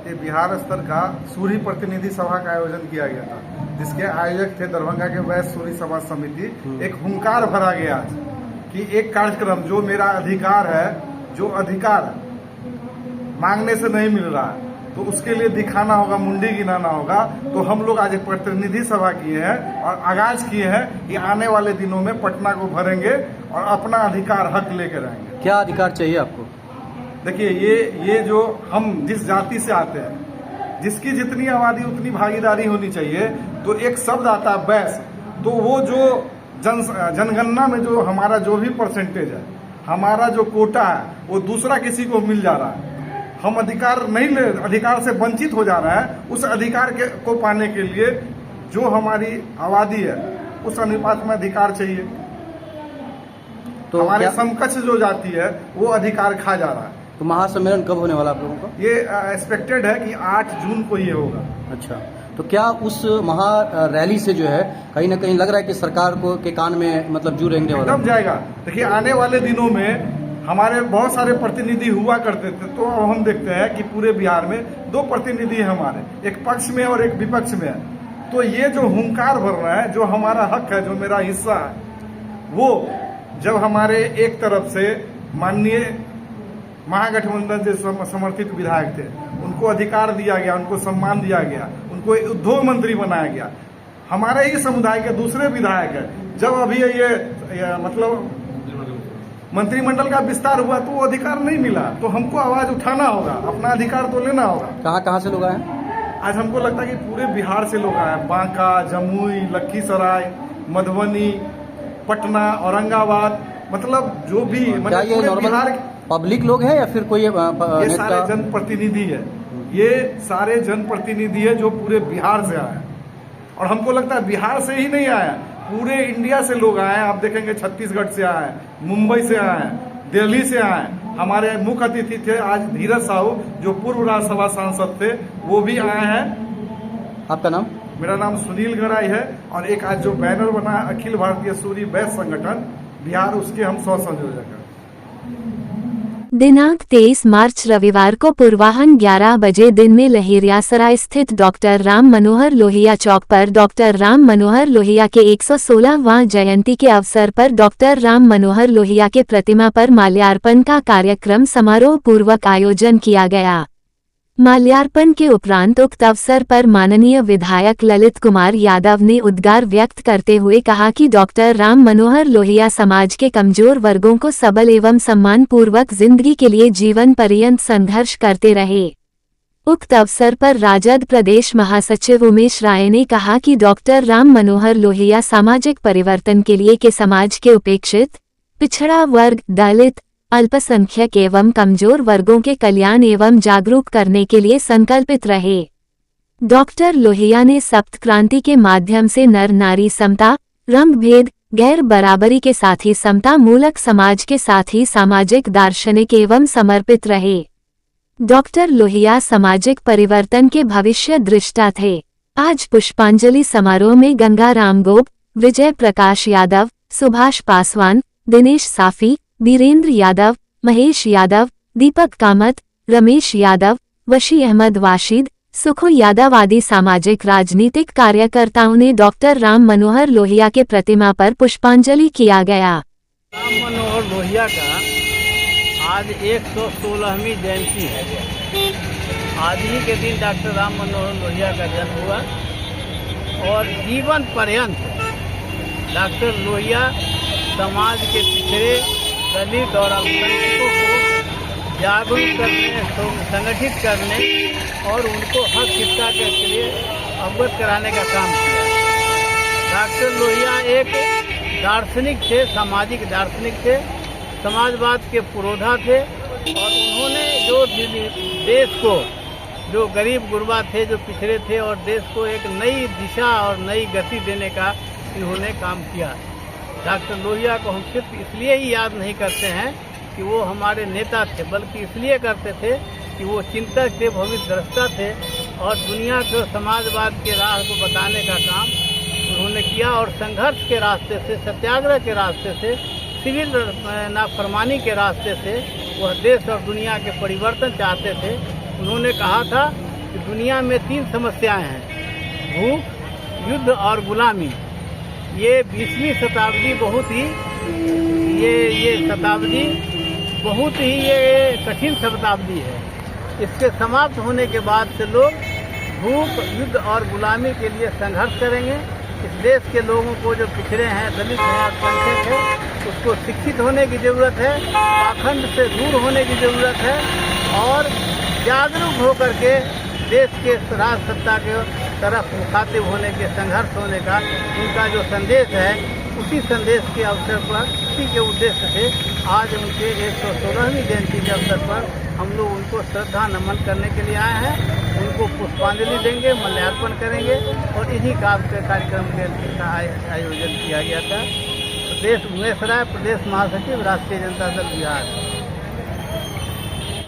ये बिहार स्तर का सूरी प्रतिनिधि सभा का आयोजन किया गया था, जिसके आयोजक थे दरभंगा के वैश्य सूरी समाज समिति। एक हुंकार भरा गया आज कि एक कार्यक्रम जो मेरा अधिकार है, जो अधिकार मांगने से नहीं मिल रहा है, तो उसके लिए दिखाना होगा, मुंडी गिनाना होगा। तो हम लोग आज एक प्रतिनिधि सभा किए हैं और आगाज किए हैं कि आने वाले दिनों में पटना को भरेंगे और अपना अधिकार हक लेकर आएंगे। क्या अधिकार चाहिए आपको? देखिए, ये जो हम जिस जाति से आते हैं, जिसकी जितनी आबादी उतनी भागीदारी होनी चाहिए। तो एक शब्द आता है वैश्य, तो वो जो जनगणना में जो हमारा जो भी परसेंटेज है, हमारा जो कोटा है, वो दूसरा किसी को मिल जा रहा है। हम अधिकार नहीं ले, अधिकार से वंचित हो जा रहा है। उस अधिकार को पाने के लिए जो हमारी आबादी है, उस अनुपात में अधिकार चाहिए। तो हमारे समकक्ष जो जाति है वो अधिकार खा जा रहा है। तो महासम्मेलन कब होने वाला आप लोगों का? ये एक्सपेक्टेड है कि 8 जून को ये होगा। अच्छा, तो क्या उस महा रैली से जो है कहीं ना कहीं लग रहा है कि सरकार को के कान में मतलब जू रेंगने वाला दब जाएगा? देखिए, आने वाले दिनों में हमारे बहुत सारे प्रतिनिधि हुआ करते थे, तो अब हम देखते हैं कि पूरे बिहार में 2 प्रतिनिधि हैं हमारे, एक पक्ष में और एक विपक्ष में है। तो ये जो हुंकार भर रहा है, जो हमारा हक है, जो मेरा हिस्सा है, वो जब हमारे एक तरफ से माननीय महागठबंधन से समर्थित विधायक थे, उनको अधिकार दिया गया, उनको सम्मान दिया गया, उनको उद्योग मंत्री बनाया गया। हमारे ही समुदाय के दूसरे विधायक है, जब अभी ये मतलब मंत्रिमंडल का विस्तार हुआ तो वो अधिकार नहीं मिला। तो हमको आवाज उठाना होगा, अपना अधिकार तो लेना होगा। कहाँ से लोग आए? आज हमको लगता है कि पूरे बिहार से लोग आए, बांका, जमुई, लखीसराय, मधुबनी, पटना, औरंगाबाद, मतलब जो भी मतलब बिहार पब्लिक लोग हैं या फिर कोई ये सारे जनप्रतिनिधि है, ये सारे जनप्रतिनिधि है जो पूरे बिहार से आए। और हमको लगता है बिहार से ही नहीं आया, पूरे इंडिया से लोग आए। आप देखेंगे छत्तीसगढ़ से आए, मुंबई से आए, दिल्ली से आए। हमारे मुख्य अतिथि थे आज धीरज साहू, जो पूर्व राज्यसभा सांसद थे, वो भी आए हैं। आपका नाम? मेरा नाम सुनील गराई है। और एक आज जो बैनर बना है अखिल भारतीय सूरी वैश्य संगठन बिहार, उसके हम सह संयोजक हैं। दिनांक 23 मार्च रविवार को पूर्वाह्न 11 बजे दिन में लहेरियासराय स्थित डॉक्टर राम मनोहर लोहिया चौक पर डॉक्टर राम मनोहर लोहिया के 116वां जयंती के अवसर पर डॉक्टर राम मनोहर लोहिया के प्रतिमा पर माल्यार्पण का कार्यक्रम समारोह पूर्वक आयोजन किया गया। माल्यार्पण के उपरांत उक्त अवसर पर माननीय विधायक ललित कुमार यादव ने उद्गार व्यक्त करते हुए कहा कि डॉक्टर राम मनोहर लोहिया समाज के कमजोर वर्गों को सबल एवं सम्मान पूर्वक जिंदगी के लिए जीवन पर्यंत संघर्ष करते रहे। उक्त अवसर पर राजद प्रदेश महासचिव उमेश राय ने कहा कि डॉक्टर राम मनोहर लोहिया सामाजिक परिवर्तन के लिए के समाज के उपेक्षित, पिछड़ा वर्ग, दलित, अल्पसंख्यक एवं कमजोर वर्गों के कल्याण एवं जागरूक करने के लिए संकल्पित रहे। डॉक्टर लोहिया ने सप्त क्रांति के माध्यम से नर नारी समता, रंग भेद, गैर बराबरी के साथ ही समता मूलक समाज के साथ ही सामाजिक दार्शनिक एवं समर्पित रहे। डॉक्टर लोहिया सामाजिक परिवर्तन के भविष्य दृष्टा थे। आज पुष्पांजलि समारोह में गंगा राम गोप, विजय प्रकाश यादव, सुभाष पासवान, दिनेश साफी, वीरेंद्र यादव, महेश यादव, दीपक कामत, रमेश यादव, वशी अहमद वाशिद, सुखो यादव आदि सामाजिक राजनीतिक कार्यकर्ताओं ने डॉक्टर राम मनोहर लोहिया के प्रतिमा पर पुष्पांजलि किया गया। राम मनोहर लोहिया का आज 116वीं जयंती है। आज ही के दिन डॉक्टर राम मनोहर लोहिया का जन्म हुआ और जीवन पर्यंत डॉक्टर लोहिया समाज के पिछड़े, दलित और अल्पसंख्यकों को जागरूक करने, संगठित करने और उनको हक शिक्षा के लिए अवगत कराने का काम किया। डॉक्टर लोहिया एक दार्शनिक थे, सामाजिक दार्शनिक थे, समाजवाद के पुरोधा थे और उन्होंने जो देश को, जो गरीब गुरबा थे, जो पिछड़े थे और देश को एक नई दिशा और नई गति देने का इन्होंने काम किया। डॉक्टर लोहिया को हम सिर्फ इसलिए ही याद नहीं करते हैं कि वो हमारे नेता थे, बल्कि इसलिए करते थे कि वो चिंतक थे, भविष्य द्रष्टा थे और दुनिया को समाजवाद के राह को बताने का काम उन्होंने किया। और संघर्ष के रास्ते से, सत्याग्रह के रास्ते से, सिविल नाफरमानी के रास्ते से वह देश और दुनिया के परिवर्तन चाहते थे। उन्होंने कहा था कि दुनिया में 3 समस्याएं हैं, भूख, युद्ध और गुलामी। ये 20वीं शताब्दी बहुत ही कठिन शताब्दी है। इसके समाप्त होने के बाद से लोग भूख, युद्ध और गुलामी के लिए संघर्ष करेंगे। इस देश के लोगों को जो पिछड़े हैं, दलित हैं, अल्पसंख्यक हैं, उसको शिक्षित होने की ज़रूरत है, पाखंड से दूर होने की ज़रूरत है और जागरूक होकर के देश के राज सत्ता के तरफ मुखातिब होने के, संघर्ष होने का उनका जो संदेश है, उसी संदेश के अवसर पर, उसी के उद्देश्य से आज उनके 116वीं जयंती के अवसर पर हम लोग उनको श्रद्धा नमन करने के लिए आए हैं। उनको पुष्पांजलि देंगे, माल्यार्पण करेंगे और इन्हीं कार्यक्रम का आयोजन किया गया था। प्रदेश उमेश राय, प्रदेश महासचिव, राष्ट्रीय जनता दल बिहार।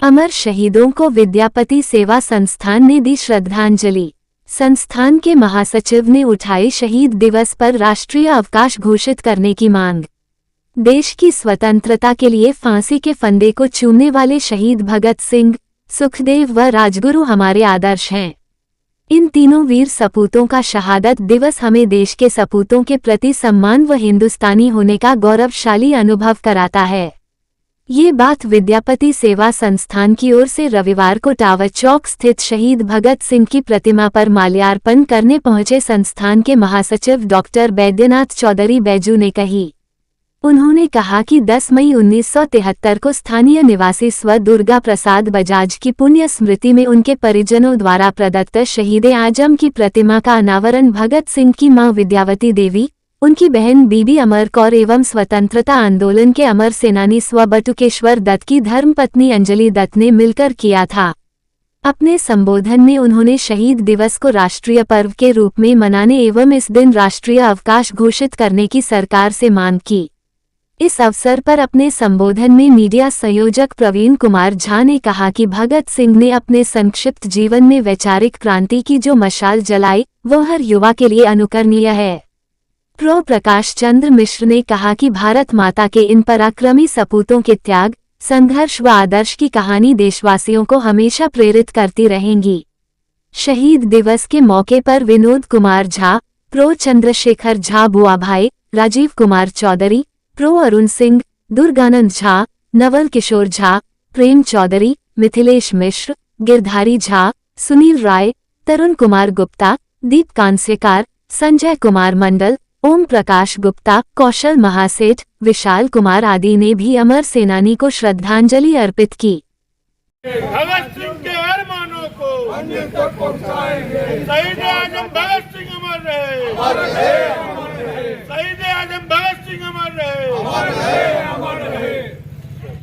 अमर शहीदों को विद्यापति सेवा संस्थान ने दी श्रद्धांजलि। संस्थान के महासचिव ने उठाई शहीद दिवस पर राष्ट्रीय अवकाश घोषित करने की मांग। देश की स्वतंत्रता के लिए फांसी के फंदे को चूमने वाले शहीद भगत सिंह, सुखदेव व राजगुरु हमारे आदर्श हैं। इन तीनों वीर सपूतों का शहादत दिवस हमें देश के सपूतों के प्रति सम्मान व हिंदुस्तानी होने का गौरवशाली अनुभव कराता है। ये बात विद्यापति सेवा संस्थान की ओर से रविवार को टावर चौक स्थित शहीद भगत सिंह की प्रतिमा पर माल्यार्पण करने पहुंचे संस्थान के महासचिव डॉक्टर बैद्यनाथ चौधरी बैजू ने कही। उन्होंने कहा कि 10 मई 1973 को स्थानीय निवासी स्व दुर्गा प्रसाद बजाज की पुण्य स्मृति में उनके परिजनों द्वारा प्रदत्त शहीद आजम की प्रतिमा का अनावरण भगत सिंह की मां विद्यावती देवी, उनकी बहन बीबी अमर कौर एवं स्वतंत्रता आंदोलन के अमर सेनानी स्व बटुकेश्वर दत्त की धर्मपत्नी अंजलि दत्त ने मिलकर किया था। अपने संबोधन में उन्होंने शहीद दिवस को राष्ट्रीय पर्व के रूप में मनाने एवं इस दिन राष्ट्रीय अवकाश घोषित करने की सरकार से मांग की। इस अवसर पर अपने संबोधन में मीडिया संयोजक प्रवीण कुमार झा ने कहा कि भगत सिंह ने अपने संक्षिप्त जीवन में वैचारिक क्रांति की जो मशाल जलाई वह हर युवा के लिए अनुकरणीय है। प्रो प्रकाश चंद्र मिश्र ने कहा कि भारत माता के इन पराक्रमी सपूतों के त्याग, संघर्ष व आदर्श की कहानी देशवासियों को हमेशा प्रेरित करती रहेंगी। शहीद दिवस के मौके पर विनोद कुमार झा, प्रो चंद्रशेखर झा बुआ भाई, राजीव कुमार चौधरी, प्रो अरुण सिंह, दुर्गानंद झा, नवल किशोर झा, प्रेम चौधरी, मिथिलेश मिश्र, गिरधारी झा, सुनील राय, तरुण कुमार गुप्ता, दीप कांस्यकार, संजय कुमार मंडल, ओम प्रकाश गुप्ता, कौशल महासेठ, विशाल कुमार आदि ने भी अमर सेनानी को श्रद्धांजलि अर्पित की। भगत सिंह के अरमानों को मंजिल तक पहुंचाएंगे। शहीद आजम भगत सिंह अमर रहे, अमर रहे, अमर रहे। शहीद आजम भगत सिंह अमर रहे, अमर रहे, अमर रहे।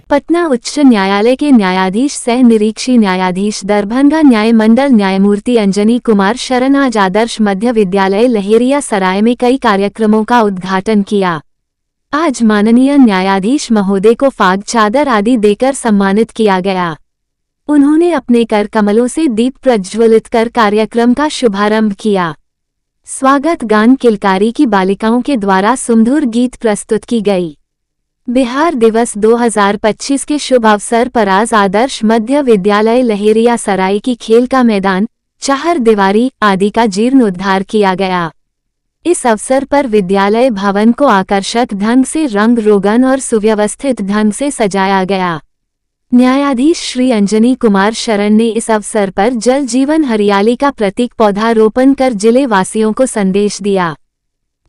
पटना उच्च न्यायालय के न्यायाधीश सह निरीक्षी न्यायाधीश दरभंगा न्याय मंडल न्यायमूर्ति अंजनी कुमार शरण आज आदर्श मध्य विद्यालय लहेरिया सराय में कई कार्यक्रमों का उद्घाटन किया। आज माननीय न्यायाधीश महोदय को फाग चादर आदि देकर सम्मानित किया गया। उन्होंने अपने कर कमलों से दीप प्रज्वलित कर कार्यक्रम का शुभारंभ किया। स्वागत गान किलकारी की बालिकाओं के द्वारा सुमधुर गीत प्रस्तुत की गई। बिहार दिवस 2025 के शुभ अवसर पर आज आदर्श मध्य विद्यालय लहेरिया सराय की खेल का मैदान, चार दीवारी आदि का जीर्णोद्धार किया गया। इस अवसर पर विद्यालय भवन को आकर्षक ढंग से रंग रोगन और सुव्यवस्थित ढंग से सजाया गया। न्यायाधीश श्री अंजनी कुमार शरण ने इस अवसर पर जल जीवन हरियाली का प्रतीक पौधारोपण कर जिले वासियों को संदेश दिया।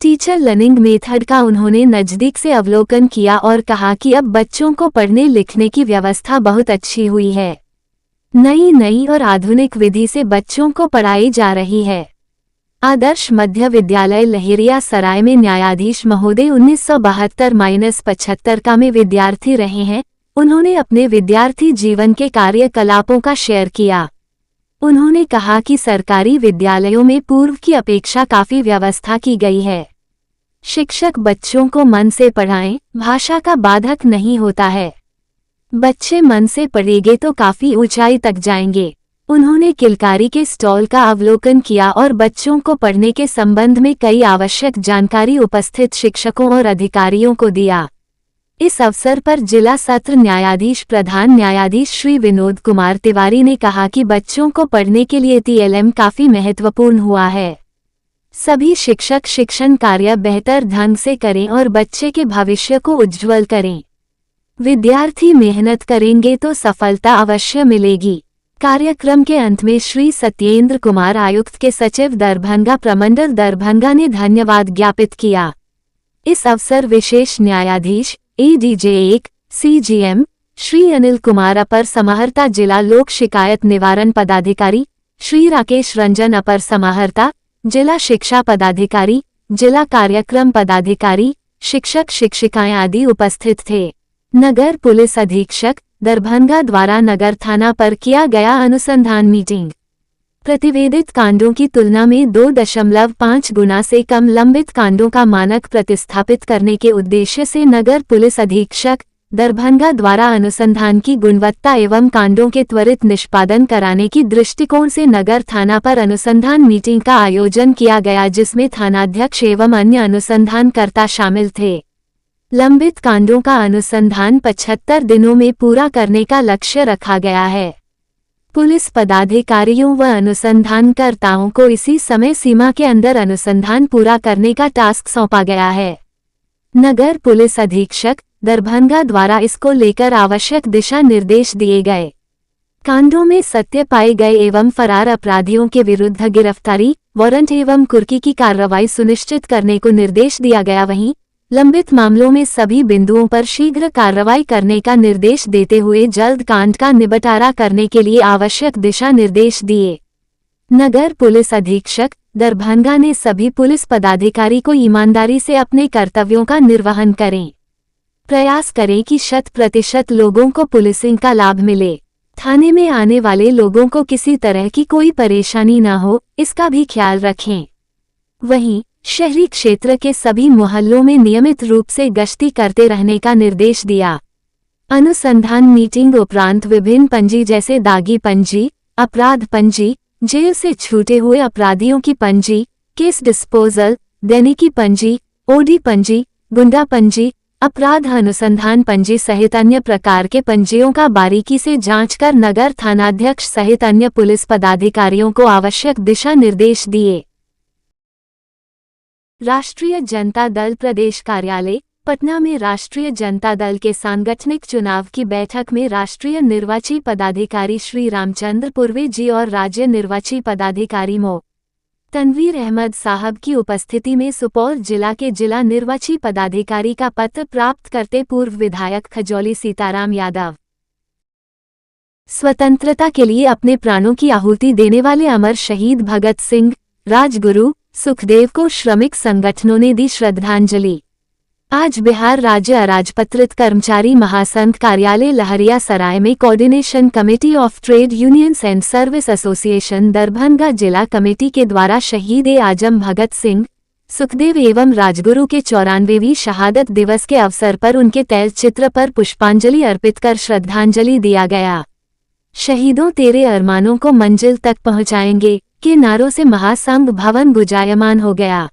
टीचर लर्निंग मेथड का उन्होंने नजदीक से अवलोकन किया और कहा कि अब बच्चों को पढ़ने लिखने की व्यवस्था बहुत अच्छी हुई है। नई और आधुनिक विधि से बच्चों को पढ़ाई जा रही है। आदर्श मध्य विद्यालय लहेरिया सराय में न्यायाधीश महोदय 1972-75 का में विद्यार्थी रहे हैं। उन्होंने अपने विद्यार्थी जीवन के कार्यकलापों का शेयर किया। उन्होंने कहा कि सरकारी विद्यालयों में पूर्व की अपेक्षा काफी व्यवस्था की गई है। शिक्षक बच्चों को मन से पढ़ाएं, भाषा का बाधक नहीं होता है। बच्चे मन से पढ़ेंगे तो काफी ऊंचाई तक जाएंगे। उन्होंने किलकारी के स्टॉल का अवलोकन किया और बच्चों को पढ़ने के संबंध में कई आवश्यक जानकारी उपस्थित शिक्षकों और अधिकारियों को दिया। इस अवसर पर जिला सत्र न्यायाधीश प्रधान न्यायाधीश श्री विनोद कुमार तिवारी ने कहा कि बच्चों को पढ़ने के लिए TLM काफी महत्वपूर्ण हुआ है। सभी शिक्षक शिक्षण कार्य बेहतर ढंग से करें और बच्चे के भविष्य को उज्ज्वल करें। विद्यार्थी मेहनत करेंगे तो सफलता अवश्य मिलेगी। कार्यक्रम के अंत में श्री सत्येंद्र कुमार आयुक्त के सचिव दरभंगा प्रमंडल दरभंगा ने धन्यवाद ज्ञापित किया। इस अवसर विशेष न्यायाधीश ADJ1 CGM श्री अनिल कुमार अपर समाहर्ता जिला लोक शिकायत निवारण पदाधिकारी, श्री राकेश रंजन अपर समाहर्ता जिला शिक्षा पदाधिकारी, जिला कार्यक्रम पदाधिकारी, शिक्षक शिक्षिकाएं आदि उपस्थित थे। नगर पुलिस अधीक्षक दरभंगा द्वारा नगर थाना पर किया गया अनुसंधान मीटिंग। प्रतिवेदित कांडों की तुलना में 2.5 गुना से कम लंबित कांडों का मानक प्रतिस्थापित करने के उद्देश्य से नगर पुलिस अधीक्षक दरभंगा द्वारा अनुसंधान की गुणवत्ता एवं कांडों के त्वरित निष्पादन कराने की दृष्टिकोण से नगर थाना पर अनुसंधान मीटिंग का आयोजन किया गया, जिसमें थानाध्यक्ष एवं अन्य अनुसंधानकर्ता शामिल थे। लंबित कांडों का अनुसंधान 75 दिनों में पूरा करने का लक्ष्य रखा गया है। पुलिस पदाधिकारियों व अनुसंधानकर्ताओं को इसी समय सीमा के अंदर अनुसंधान पूरा करने का टास्क सौंपा गया है। नगर पुलिस अधीक्षक दरभंगा द्वारा इसको लेकर आवश्यक दिशा निर्देश दिए गए। कांडों में सत्य पाए गए एवं फरार अपराधियों के विरुद्ध गिरफ्तारी, वारंट एवं कुर्की की कार्रवाई सुनिश्चित करने को निर्देश दिया गया। वहीं लंबित मामलों में सभी बिंदुओं पर शीघ्र कार्रवाई करने का निर्देश देते हुए जल्द कांड का निबटारा करने के लिए आवश्यक दिशा निर्देश दिए। नगर पुलिस अधीक्षक दरभंगा ने सभी पुलिस पदाधिकारी को ईमानदारी से अपने कर्तव्यों का निर्वहन करें। प्रयास करें कि 100% लोगों को पुलिसिंग का लाभ मिले। थाने में आने वाले लोगों को किसी तरह की कोई परेशानी न हो, इसका भी ख्याल रखें। वहीं शहरी क्षेत्र के सभी मोहल्लों में नियमित रूप से गश्ती करते रहने का निर्देश दिया। अनुसंधान मीटिंग उपरांत विभिन्न पंजी जैसे दागी पंजी, अपराध पंजी, जेल से छूटे हुए अपराधियों की पंजी, केस डिस्पोजल, दैनिकी पंजी, ओडी पंजी, गुंडा पंजी, अपराध अनुसंधान पंजी सहित अन्य प्रकार के पंजियों का बारीकी से जांच कर नगर थानाध्यक्ष सहित अन्य पुलिस पदाधिकारियों को आवश्यक दिशा निर्देश दिए। राष्ट्रीय जनता दल प्रदेश कार्यालय पटना में राष्ट्रीय जनता दल के सांगठनिक चुनाव की बैठक में राष्ट्रीय निर्वाची पदाधिकारी श्री रामचंद्र पूर्वे जी और राज्य निर्वाची पदाधिकारी मो तनवीर अहमद साहब की उपस्थिति में सुपौल जिला के जिला निर्वाची पदाधिकारी का पत्र प्राप्त करते पूर्व विधायक खजौली सीताराम यादव। स्वतंत्रता के लिए अपने प्राणों की आहुति देने वाले अमर शहीद भगत सिंह, राजगुरु, सुखदेव को श्रमिक संगठनों ने दी श्रद्धांजलि। आज बिहार राज्य अराजपत्रित कर्मचारी महासंघ कार्यालय लहरिया सराय में coordination committee of trade unions and service association Darbhanga जिला कमेटी के द्वारा शहीद आजम भगत सिंह, सुखदेव एवं राजगुरु के 94वीं शहादत दिवस के अवसर पर उनके तैल चित्र पर पुष्पांजलि अर्पित कर श्रद्धांजलि दिया गया। शहीदों तेरे अरमानों को मंजिल तक पहुंचाएंगे के नारों से महासंघ भवन गुंजायमान हो गया।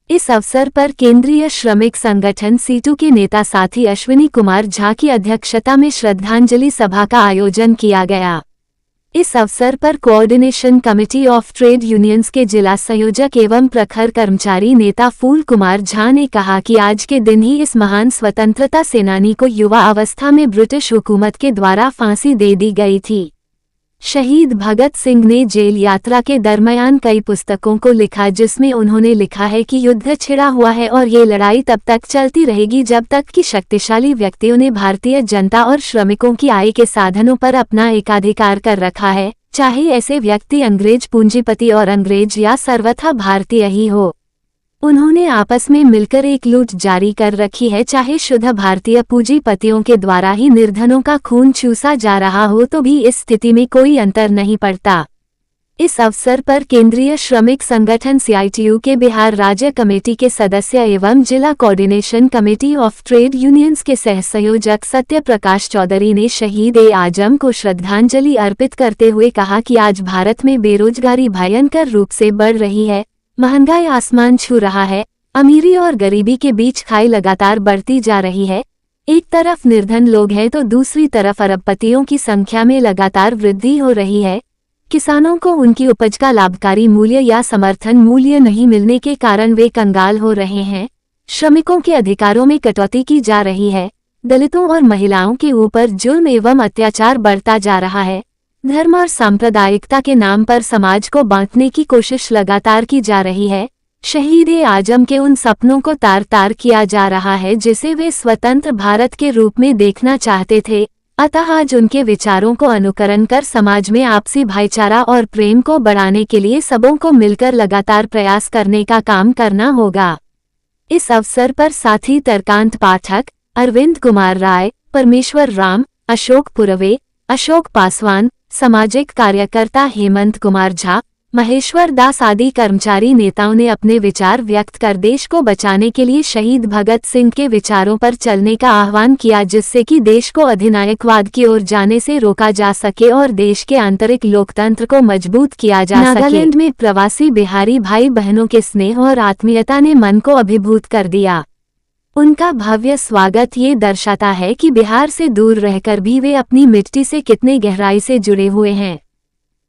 इस अवसर पर केंद्रीय श्रमिक संगठन सीटू के नेता साथी अश्विनी कुमार झा की अध्यक्षता में श्रद्धांजलि सभा का आयोजन किया गया। इस अवसर पर coordination committee of trade unions के जिला संयोजक एवं प्रखर कर्मचारी नेता फूल कुमार झा ने कहा कि आज के दिन ही इस महान स्वतंत्रता सेनानी को युवा अवस्था में ब्रिटिश हुकूमत के द्वारा फांसी दे दी गई थी। शहीद भगत सिंह ने जेल यात्रा के दरमियान कई पुस्तकों को लिखा, जिसमें उन्होंने लिखा है कि युद्ध छिड़ा हुआ है और ये लड़ाई तब तक चलती रहेगी जब तक कि शक्तिशाली व्यक्तियों ने भारतीय जनता और श्रमिकों की आय के साधनों पर अपना एकाधिकार कर रखा है, चाहे ऐसे व्यक्ति अंग्रेज पूंजीपति और अंग्रेज या सर्वथा भारतीय ही हो। उन्होंने आपस में मिलकर एक लूट जारी कर रखी है, चाहे शुद्ध भारतीय पूंजीपतियों के द्वारा ही निर्धनों का खून चूसा जा रहा हो तो भी इस स्थिति में कोई अंतर नहीं पड़ता। इस अवसर पर केंद्रीय श्रमिक संगठन CITU के बिहार राज्य कमेटी के सदस्य एवं जिला coordination committee of trade unions के सहसंयोजक सत्य प्रकाश चौधरी ने शहीद-ए-आजम को श्रद्धांजलि अर्पित करते हुए कहा कि आज भारत में बेरोजगारी भयंकर रूप से बढ़ रही है, महंगाई आसमान छू रहा है, अमीरी और गरीबी के बीच खाई लगातार बढ़ती जा रही है। एक तरफ निर्धन लोग हैं तो दूसरी तरफ अरबपतियों की संख्या में लगातार वृद्धि हो रही है। किसानों को उनकी उपज का लाभकारी मूल्य या समर्थन मूल्य नहीं मिलने के कारण वे कंगाल हो रहे हैं। श्रमिकों के अधिकारों में कटौती की जा रही है। दलितों और महिलाओं के ऊपर जुल्म एवं अत्याचार बढ़ता जा रहा है। धर्म और सांप्रदायिकता के नाम पर समाज को बांटने की कोशिश लगातार की जा रही है। शहीद-ए-आजम के उन सपनों को तार-तार किया जा रहा है जिसे वे स्वतंत्र भारत के रूप में देखना चाहते थे। अतः आज उनके विचारों को अनुकरण कर समाज में आपसी भाईचारा और प्रेम को बढ़ाने के लिए सबों को मिलकर लगातार प्रयास करने का काम करना होगा। इस अवसर पर साथी तरकांत पाठक, अरविंद कुमार राय, परमेश्वर राम, अशोक पुरवे, अशोक पासवान, सामाजिक कार्यकर्ता हेमंत कुमार झा, महेश्वर दास आदि कर्मचारी नेताओं ने अपने विचार व्यक्त कर देश को बचाने के लिए शहीद भगत सिंह के विचारों पर चलने का आह्वान किया, जिससे कि देश को अधिनायकवाद की ओर जाने से रोका जा सके और देश के आंतरिक लोकतंत्र को मजबूत किया जा सके। नागालैंड में प्रवासी बिहारी भाई बहनों के स्नेह और आत्मीयता ने मन को अभिभूत कर दिया। उनका भव्य स्वागत ये दर्शाता है कि बिहार से दूर रहकर भी वे अपनी मिट्टी से कितने गहराई से जुड़े हुए हैं।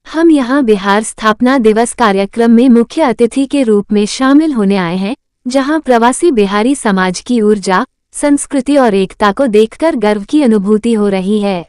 हम यहाँ बिहार स्थापना दिवस कार्यक्रम में मुख्य अतिथि के रूप में शामिल होने आए हैं, जहाँ प्रवासी बिहारी समाज की ऊर्जा, संस्कृति और एकता को देखकर गर्व की अनुभूति हो रही है।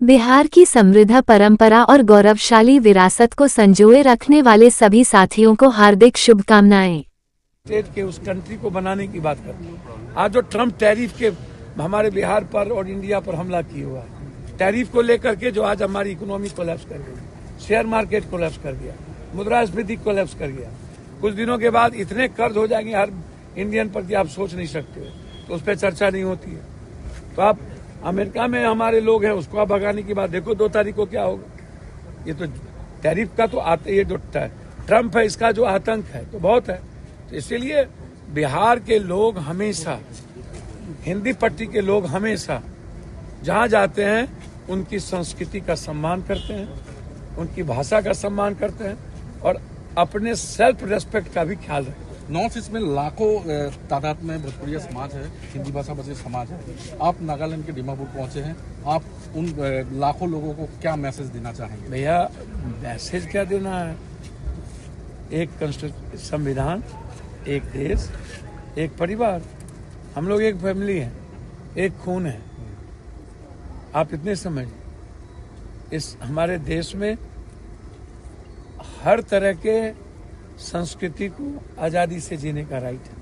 बिहार की समृद्ध परंपरा और गौरवशाली विरासत को संजोए रखने वाले सभी साथियों को हार्दिक शुभकामनाएं। स्टेट के उस कंट्री को बनाने की बात करते हैं। आज जो ट्रम्प टैरिफ के हमारे बिहार पर और इंडिया पर हमला किया हुआ है, टैरिफ को लेकर के जो आज हमारी इकोनॉमी कोलैप्स कर गई, शेयर मार्केट कोलैप्स कर गया, मुद्रास्फीति कोलैप्स कर गया। कुछ दिनों के बाद इतने कर्ज हो जाएंगे हर इंडियन पर कि आप सोच नहीं सकते, तो उस पर चर्चा नहीं होती है। तो आप अमेरिका में हमारे लोग हैं, उसको आप भगाने की बात देखो 2 तारीख को क्या होगा। ये तो टैरिफ का तो आते, ये जो ट्रम्प है इसका जो आतंक है तो बहुत है। तो इसीलिए बिहार के लोग हमेशा, हिंदी पट्टी के लोग हमेशा जहाँ जाते हैं उनकी संस्कृति का सम्मान करते हैं, उनकी भाषा का सम्मान करते हैं और अपने सेल्फ रेस्पेक्ट का भी ख्याल रखते हैं। नॉर्थ ईस्ट में लाखों तादाद में भोजपुरिया समाज है, हिंदी भाषा भाषी समाज है। आप नागालैंड के दीमापुर पहुंचे हैं, आप उन लाखों लोगों को क्या मैसेज देना चाहेंगे? भैया मैसेज क्या देना है, एक संविधान, एक देश, एक परिवार, हम लोग एक फैमिली है, एक खून है। आप इतने समझ, इस हमारे देश में हर तरह के संस्कृति को आज़ादी से जीने का राइट है,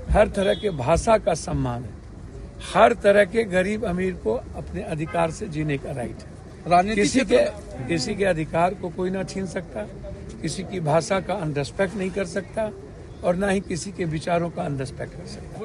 हर तरह के भाषा का सम्मान है, हर तरह के गरीब अमीर को अपने अधिकार से जीने का राइट है। किसी के अधिकार को कोई ना छीन सकता, किसी की भाषा का अनरेस्पेक्ट नहीं कर सकता और ना ही किसी के विचारों का अनरेस्पेक्ट कर सकता।